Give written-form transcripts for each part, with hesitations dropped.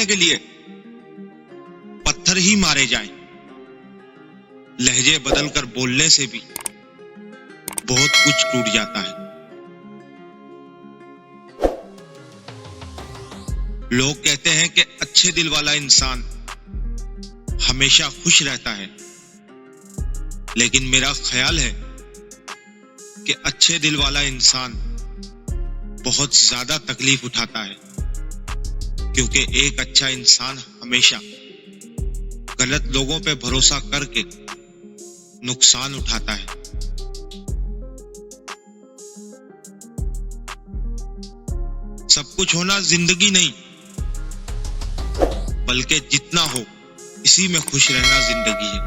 के लिए पत्थर ही मारे जाएं। लहजे बदलकर बोलने से भी बहुत कुछ टूट जाता है। लोग कहते हैं कि अच्छे दिल वाला इंसान हमेशा खुश रहता है, लेकिन मेरा ख्याल है कि अच्छे दिल वाला इंसान बहुत ज्यादा तकलीफ उठाता है, क्योंकि एक अच्छा इंसान हमेशा गलत लोगों पे भरोसा करके नुकसान उठाता है। सब कुछ होना जिंदगी नहीं, बल्कि जितना हो इसी में खुश रहना जिंदगी है।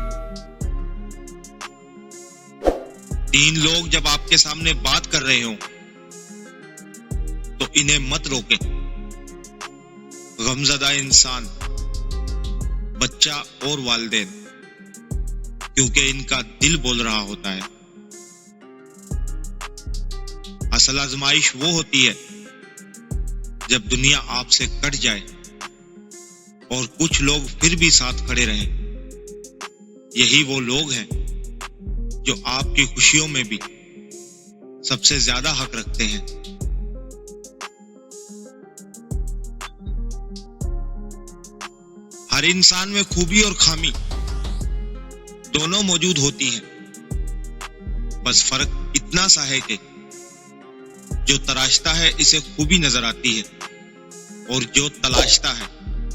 3 लोग जब आपके सामने बात कर रहे हो तो इन्हें मत रोके। गमज़दा इंसान, बच्चा और वालिदैन, क्योंकि इनका दिल बोल रहा होता है। असल आजमाइश वो होती है जब दुनिया आपसे कट जाए और कुछ लोग फिर भी साथ खड़े रहें। यही वो लोग हैं जो आपकी खुशियों में भी सबसे ज्यादा हक रखते हैं। हर इंसान में खूबी और खामी दोनों मौजूद होती हैं। बस फर्क इतना सा है कि जो तराशता है इसे खूबी नजर आती है और जो तलाशता है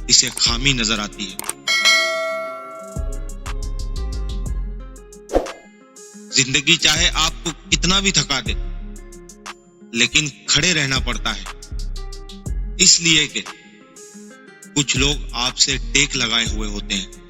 इसे खामी नजर आती है। जिंदगी चाहे आपको कितना भी थका दे, लेकिन खड़े रहना पड़ता है, इसलिए कि कुछ लोग आपसे टेक लगाए हुए होते हैं।